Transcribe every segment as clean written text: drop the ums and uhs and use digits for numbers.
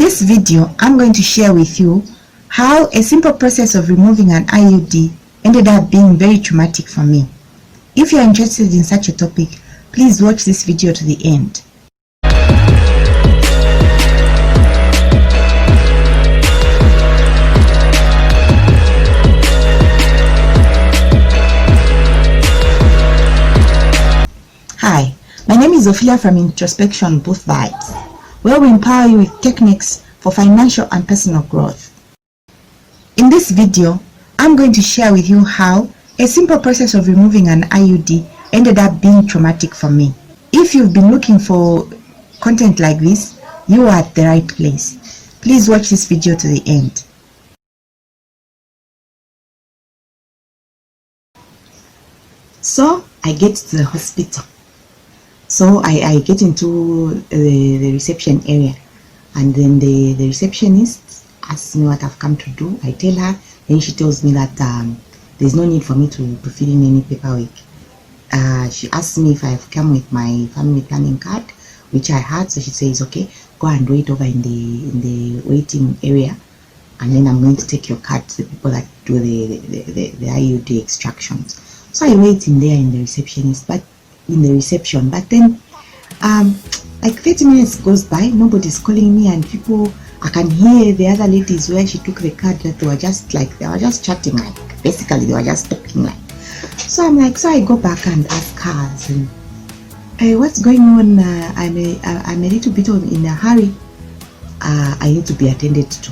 this video, I'm going to share with you how a simple process of removing an IUD ended up being very traumatic for me. If you're interested in such a topic, please watch this video to the end. Hi, my name is Ophelia from Introspection Both Vibes, where we empower you with techniques for financial and personal growth. In this video, I'm going to share with you how a simple process of removing an IUD ended up being traumatic for me. If you've been looking for content like this, you are at the right place. Please watch this video to the end. So I get to the hospital. So I get into the reception area, and then the receptionist asks me what I've come to do. I tell her, then she tells me that there's no need for me to fill in any paperwork. She asks me if I've come with my family planning card, which I had. So she says, okay, go and wait over in the waiting area, and then I'm going to take your card to the people that do the IUD extractions. So I wait in there in the reception, but then like 30 minutes goes by, nobody's calling me, and people, I can hear the other ladies where she took the card that they were just chatting, like basically they were just talking like. So I'm like, so I go back and ask her, and, hey, what's going on? I'm a little bit in a hurry. I need to be attended to.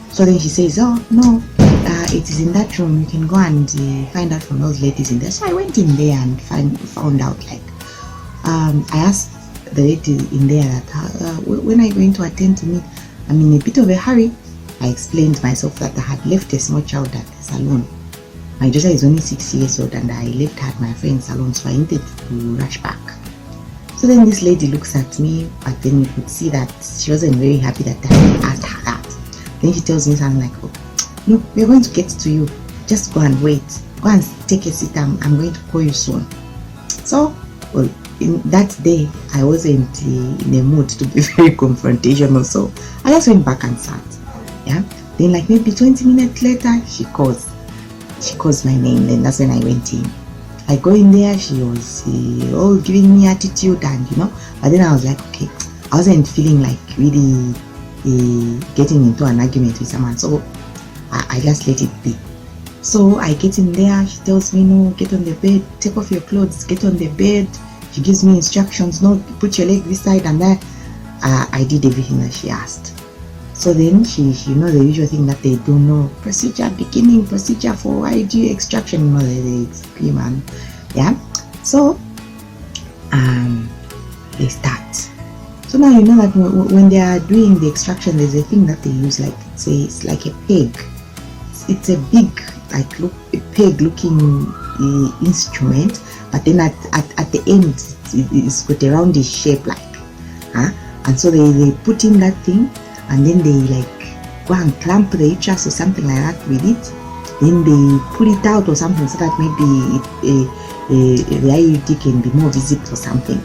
So then she says, oh no, it is in that room. You can go and find out from those ladies in there. So I went in there and found out, like, I asked the lady in there that when are you going to attend to me? I'm in a bit of a hurry. I explained myself that I had left a small child at the salon. My daughter is only 6 years old, and I left her at my friend's salon, so I needed to rush back. So then this lady looks at me, but then you could see that she wasn't very happy that I asked her that. Then she tells me something like, oh, no, we're going to get to you. Just go and wait. Go and take a seat. I'm going to call you soon. So, well, in that day, I wasn't in a mood to be very confrontational. So I just went back and sat. Yeah. Then like maybe 20 minutes later, she calls my name. Then that's when I went in. I go in there. She was all giving me attitude, and but then I was like, okay, I wasn't feeling like really getting into an argument with someone, so I just let it be. So I get in there. She tells me, no, get on the bed, take off your clothes, get on the bed. She gives me instructions, no, put your leg this side and that. I did everything that she asked. So then she the usual thing that they don't know, procedure beginning, procedure for IUD extraction, they scream, and yeah. So they start. So now you know that when they are doing the extraction, there's a thing that they use, like it's like a peg. It's a big, like a peg-looking instrument, but then at the end it's got a roundish shape, like, and so they put in that thing, and then they like go and clamp the uterus or something like that with it. Then they pull it out or something, so that maybe the IUD can be more visible or something.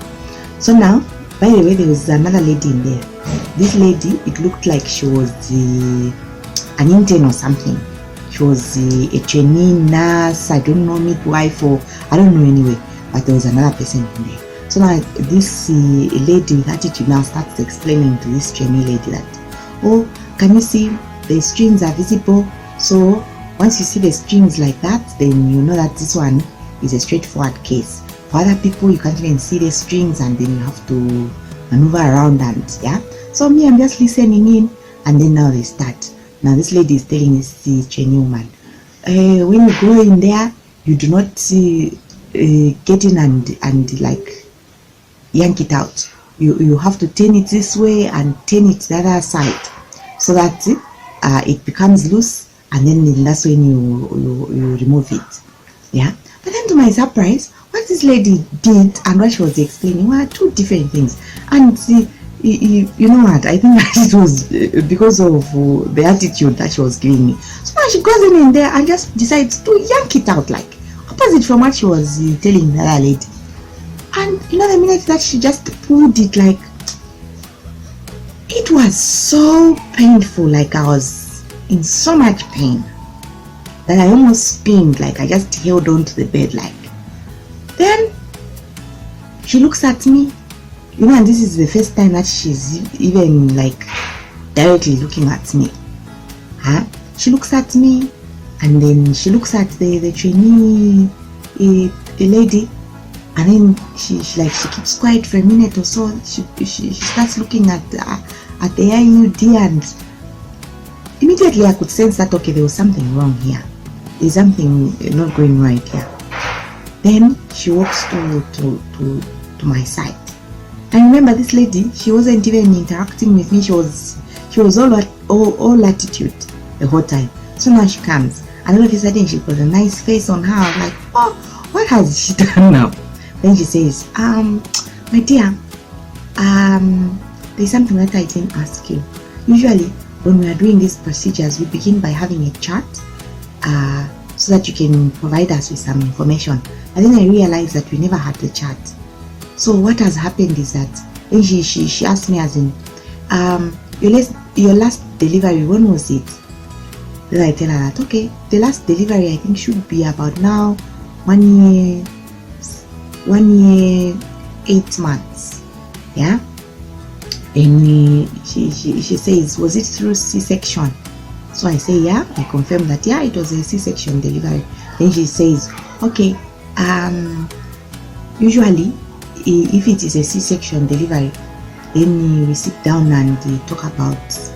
So now, by the way, there was another lady in there. This lady, it looked like she was an intern or something. She was a trainee nurse, I don't know, midwife, or I don't know anyway. But there was another person in there. So now this lady with attitude now starts explaining to this trainee lady that, oh, can you see the strings are visible? So once you see the strings like that, then you know that this one is a straightforward case. For other people, you can't even see the strings, and then you have to maneuver around, and yeah. So me, I'm just listening in, and then now they start. Now this lady is telling this trainee woman, when you go in there, you do not get in and like yank it out. You have to turn it this way and turn it the other side, so that it becomes loose, and then that's when you remove it. Yeah. But then to my surprise, what this lady did and what she was explaining were two different things. And you know what, I think that it was because of the attitude that she was giving me. So now she goes in there and just decides to yank it out, like opposite from what she was telling the other lady. And the minute that she just pulled it, like, it was was so painful, like I was in so much pain that I almost screamed, like I just held on to the bed like. Then she looks at me, and this is the first time that she's even like directly looking at me. She looks at me, and then she looks at the trainee lady, and then she keeps quiet for a minute or so. She starts looking at the IUD, and immediately I could sense that, okay, there was something wrong here. There's something not going right here. Then she walks to my side. And remember, this lady, she wasn't even interacting with me. She was all attitude the whole time. So now she comes, and all of a sudden she put a nice face on her. I'm like, oh, what has she done now? Then she says, my dear, there's something that I didn't ask you. Usually when we are doing these procedures, we begin by having a chat so that you can provide us with some information. And then I realized that we never had the chat. So what has happened is that then she asked me, as in, your last delivery, when was it? Then I tell her that, okay, the last delivery I think should be about now 1 year 8 months. Yeah. And she says, was it through C-section? So I say, yeah. I confirm that, yeah, it was a C-section delivery. Then she says, okay, usually if it is a C-section delivery, then we sit down and talk about,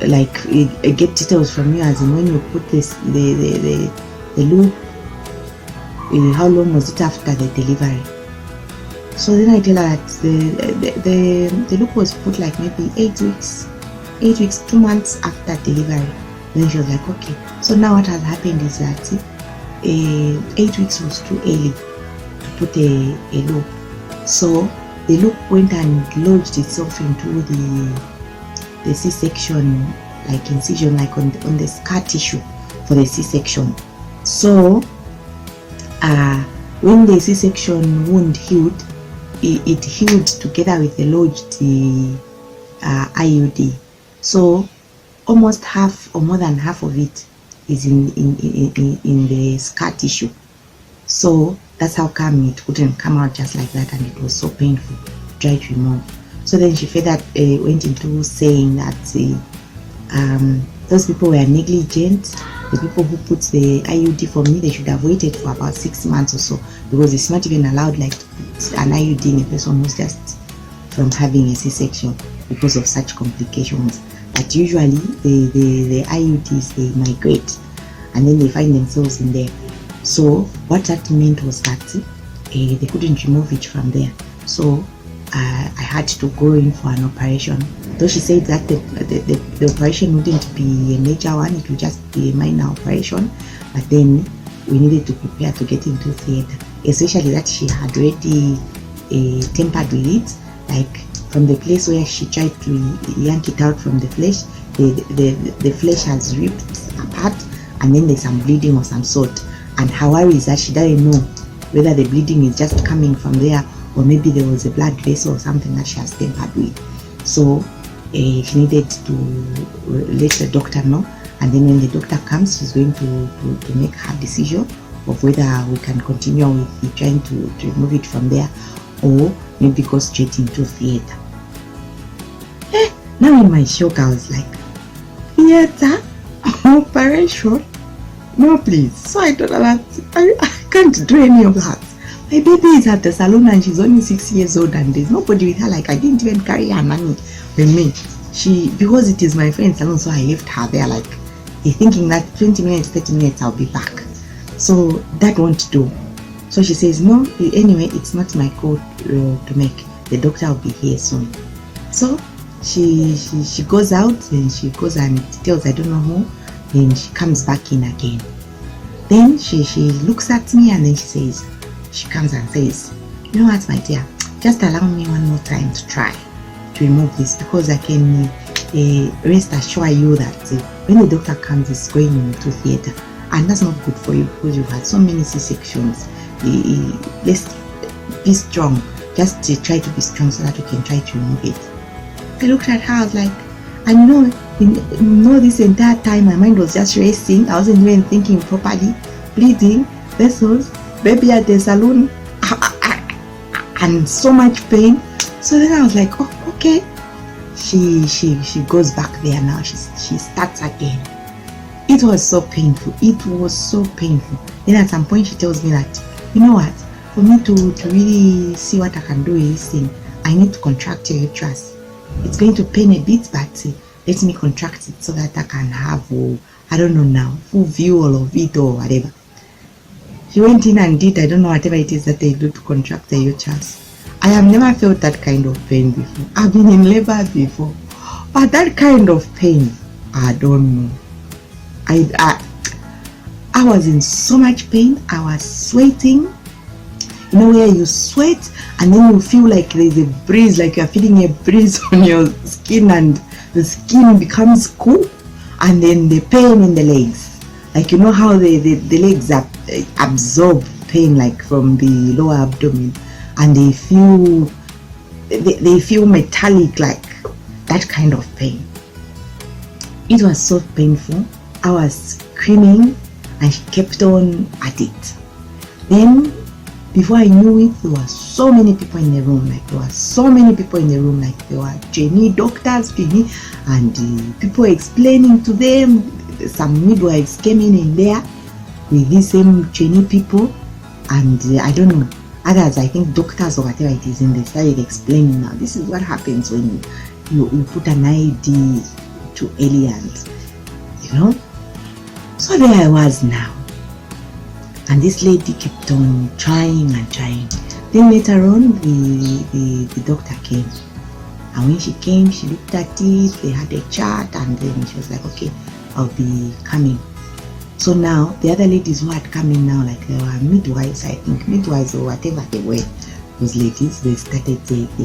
like, get details from you, as in when you put this the loop, how long was it after the delivery. So then I tell her that the loop was put like maybe 8 weeks, 2 months after delivery. Then she was like, okay. So now what has happened is that 8 weeks was too early to put a loop. So the loop went and lodged itself into the C-section, like incision, like on the scar tissue for the C-section. So when the C-section wound healed, it healed together with the lodged IUD. So almost half or more than half of it is in the scar tissue. So that's how come it couldn't come out just like that, and it was so painful to try to remove. So then she further went into saying that those people were negligent. The people who put the IUD for me, they should have waited for about 6 months or so, because it's not even allowed, like, to put an IUD in a person who's just from having a C-section because of such complications. But usually the IUDs, they migrate and then they find themselves in there. So what that meant was that they couldn't remove it from there. So I had to go in for an operation. Though she said that the operation wouldn't be a major one, it would just be a minor operation. But then we needed to prepare to get into theatre, especially that she had already tampered with it, like from the place where she tried to yank it out from the flesh, the flesh has ripped apart, and then there's some bleeding of some sort. And her worry is that she doesn't know whether the bleeding is just coming from there, or maybe there was a blood vessel or something that she has tampered with. So she needed to let the doctor know, and then when the doctor comes, she's going to make her decision of whether we can continue with trying to remove it from there, or maybe go straight into theatre. Now in my shock, I was like, theatre? Operation? No, please. So I told her that I can't do any of that. My baby is at the salon and she's only 6 years old, and there's nobody with her. Like, I didn't even carry her nanny with me. Because it is my friend's salon, so I left her there, like, thinking that 20 minutes, 30 minutes, I'll be back. So that won't do. So she says, no, anyway, it's not my call to make. The doctor will be here soon. So she goes out, and she goes and tells I don't know who. Then she comes back in again. Then she looks at me, and then she comes and says, you know what, my dear, just allow me one more time to try to remove this, because I can rest assure you that when the doctor comes, it's going into theatre, and that's not good for you, because you've had so many C-sections. Let's be strong. Just try to be strong so that we can try to remove it. I looked at her, I was like, and this entire time my mind was just racing. I wasn't even thinking properly. Bleeding, vessels, baby at the salon, and so much pain. So then I was like, oh, okay. She goes back there now. She starts again. It was so painful. It was so painful. Then at some point she tells me that, you know what? For me to really see what I can do with this thing, I need to contract your uterus. It's going to pain a bit, but let me contract it so that I can have, I don't know now, full view of it or whatever. She went in and did, I don't know, whatever it is that they do to contract the uterus. I have never felt that kind of pain before. I've been in labor before, but that kind of pain, I don't know. I was in so much pain. I was sweating. You know where you sweat and then you feel like there's a breeze, like you're feeling a breeze on your skin and the skin becomes cool, and then the pain in the legs, like you know how the legs absorb pain like from the lower abdomen, and they feel metallic, like that kind of pain. It was so painful. I was screaming and she kept on at it. Then before I knew it, there were so many people in the room. Like there were trainee doctors, and people explaining to them. Some midwives came in there with these same trainee people, and I don't know, others, I think doctors or whatever it is, and they started explaining, now this is what happens when you put an IUD to aliens, So there I was now. And this lady kept on trying and trying. Then later on, the doctor came. And when she came, she looked at it, they had a chat, and then she was like, okay, I'll be coming. So now, the other ladies who had come in now, like they were midwives, I think, midwives or whatever they were, those ladies, they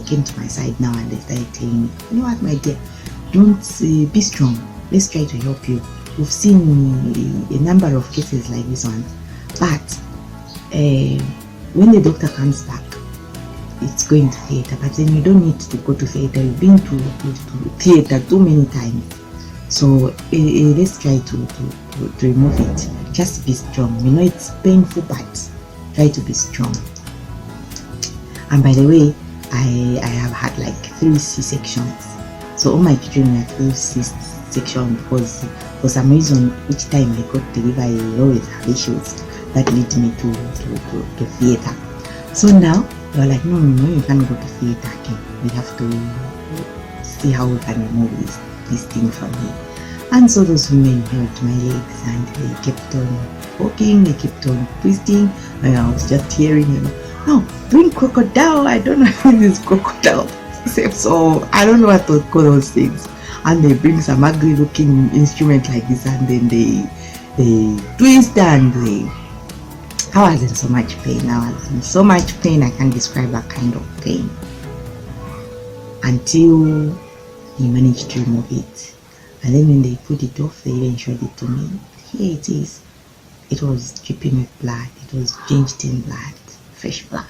came to my side now and they started telling me, you know what, my dear, don't be strong. Let's try to help you. We've seen a number of cases like this one. But when the doctor comes back, it's going to theater. But then you don't need to go to theater. You've been to theater too many times. So let's try to remove it. Just be strong. We know it's painful, but try to be strong. And by the way, I have had like 3 C-sections. So all my children have 3 C-sections because for some reason, each time I got delivery, I always have issues that lead me to theater. So now they were like, no, you can't go to theater again. We have to see how we can remove this thing from here. And so those women held my legs and they kept on walking, they kept on twisting, and I was just hearing, no, bring crocodile. I don't know if this is crocodile. So I don't know what to call those things. And they bring some ugly looking instrument like this, and then they twist and I was in so much pain. I can't describe that kind of pain until he managed to remove it. And then when they put it off, they even showed it to me. Here it is. It was dripping with blood. It was drenched in blood, fresh blood.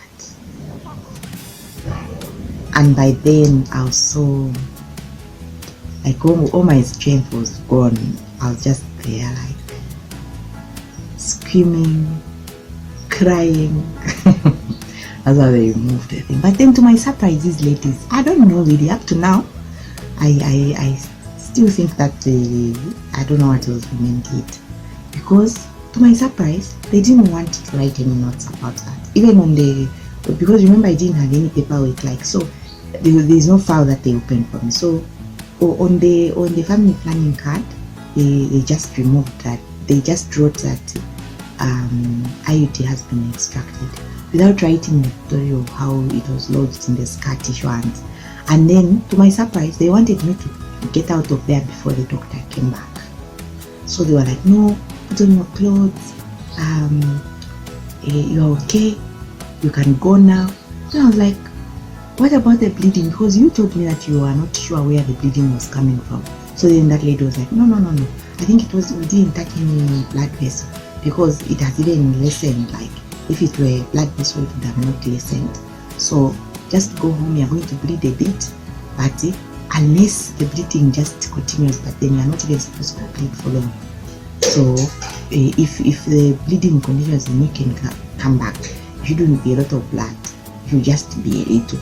And by then I was so, like, all my strength was gone. I was just there, like screaming, crying. That's how they removed the thing. But then to my surprise, these ladies, I don't know really, up to now, I still think that I don't know what those women did, because to my surprise, they didn't want to write any notes about that. Even on because remember I didn't have any paperwork, like, so there's no file that they opened for me. So on the family planning card, they just removed that. They just wrote that IUD has been extracted, without writing the story of how it was lodged in the scar tissue. And then to my surprise, they wanted me to get out of there before the doctor came back. So they were like, no, put on your clothes, you're okay, you can go now. So I was like, what about the bleeding? Because you told me that you are not sure where the bleeding was coming from. So then that lady was like, no, I think we didn't touch any blood vessel, because it has even lessened. Like, if it were blood vessel, it would have not lessened. So just go home, you're going to bleed a bit, but unless the bleeding just continues, but then you're not even supposed to bleed for long. So if the bleeding continues, then you can come back. It shouldn't be a lot of blood, it should just be a little,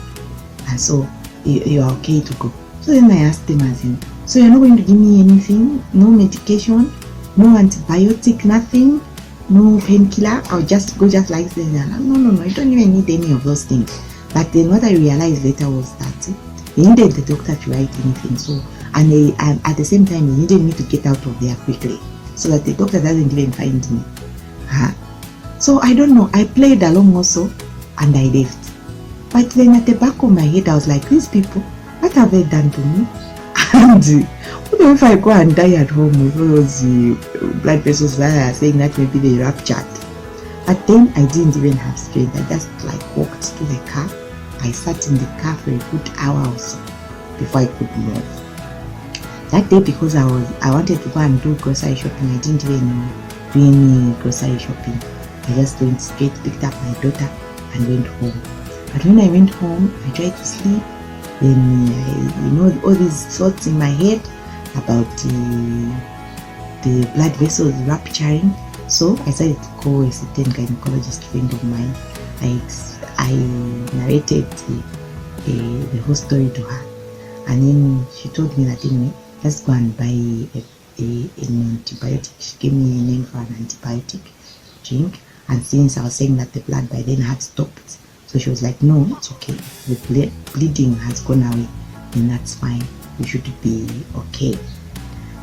and so you're okay to go. So then I asked them, as in, so you're not going to give me anything, no medication, no antibiotic, nothing, no painkiller? I'll just go just like this. No, you don't even need any of those things. But then what I realized later was that they needed the doctor to write anything. So, and at the same time, they needed me to get out of there quickly so that the doctor doesn't even find me. So I don't know. I played along also, and I left. But then at the back of my head, I was like, these people, what have they done to me? And what if I go and die at home with all those blood vessels that are saying that maybe they ruptured? But then I didn't even have strength. I just like walked to the car. I sat in the car for a good hour or so before I could move. That day, because I wanted to go and do grocery shopping, I didn't even do any grocery shopping. I just went straight, picked up my daughter and went home. But when I went home, I tried to sleep. Then all these thoughts in my head about the blood vessels rupturing. So I started to call a certain gynecologist friend of mine. I narrated the whole story to her, and then she told me that anyway, let's go and buy an antibiotic. She gave me a name for an antibiotic drink, and since I was saying that the blood by then had stopped, so she was like, no, it's okay, the bleeding has gone away, and that's fine, you should be okay.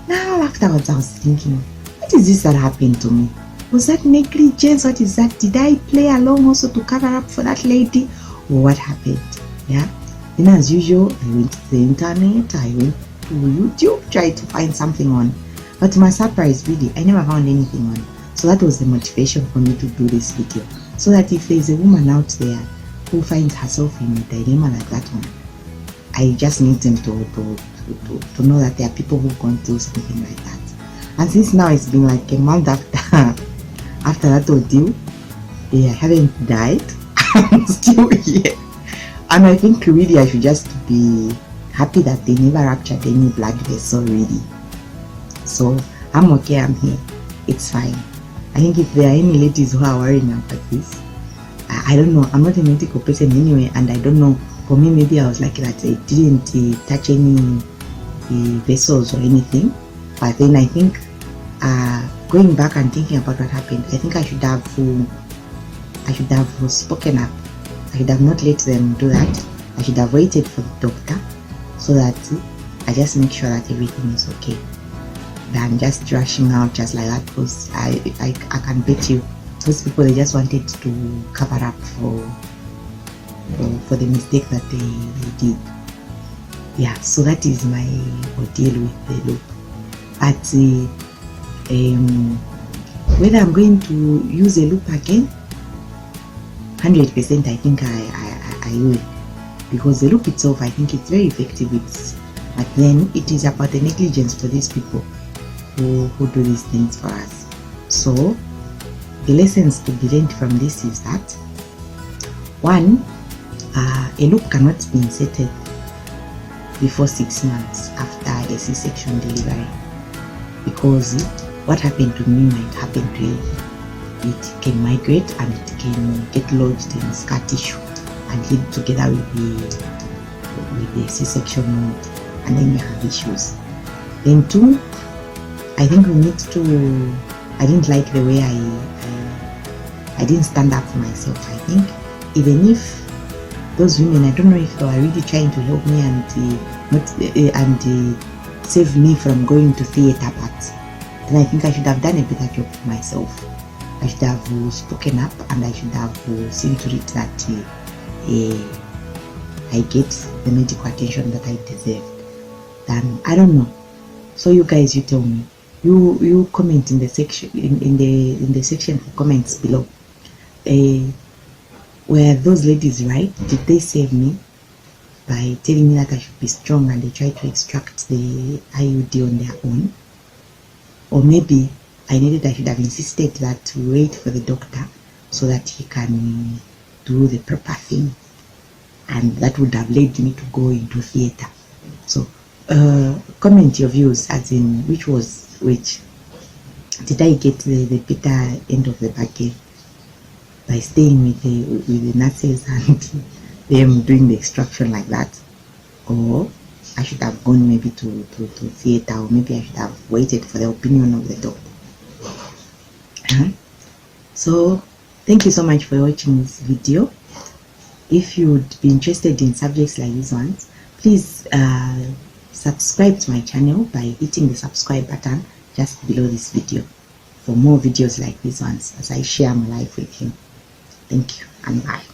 Now afterwards I was thinking, what is this that happened to me? Was that negligence? What is that? Did I play along also to cover up for that lady, or what happened? Yeah. Then as usual, I went to the internet, I went to YouTube, tried to find something on, but to my surprise, really, I never found anything on. So that was the motivation for me to do this video, so that if there's a woman out there who finds herself in a dilemma like that one, I just need them to know that there are people who gone through something like that. And since now it's been like a month after that ordeal, I haven't died. I'm still here, and I think really I should just be happy that they never ruptured any blood vessel really. So I'm okay, I'm here, it's fine. I think if there are any ladies who are worrying about this, I don't know, I'm not a medical person anyway, and I don't know, for me maybe I was lucky that it didn't touch any vessels or anything. But then I think going back and thinking about what happened, I think I should have spoken up. I should have not let them do that. I should have waited for the doctor, so that I just make sure that everything is okay, than just rushing out just like that, because I can bet you those people, they just wanted to cover up for the mistake that they did. Yeah, so that is my ordeal with the loop. But whether I'm going to use a loop again, 100% I think I will, because the loop itself, I think it's very effective. But then it is about the negligence for these people who do these things for us. So the lessons to be learned from this is that, one, a loop cannot be inserted before 6 months after a C-section delivery, because what happened to me might happen to you. It can migrate and it can get lodged in scar tissue and lead together with the C-section wound, and then you have issues. Then two, I think we need to, I didn't like the way I didn't stand up for myself. I think even if those women, I don't know if they were really trying to help me and save me from going to theatre, but then I think I should have done a better job for myself. I should have spoken up, and I should have seen to it that I get the medical attention that I deserved. Then I don't know. So you guys, you tell me. You comment in the section in the section for comments below. Were those ladies right? Did they save me by telling me that I should be strong, and they tried to extract the IUD on their own? Or maybe I should have insisted that to wait for the doctor so that he can do the proper thing, and that would have led me to go into theatre. So comment your views, as in which was which. Did I get the better end of the bargain by staying with the nurses and them doing the extraction like that, or I should have gone maybe to theater, or maybe I should have waited for the opinion of the doctor? So thank you so much for watching this video. If you'd be interested in subjects like these ones, please subscribe to my channel by hitting the subscribe button just below this video for more videos like these ones as I share my life with you. Thank you and bye.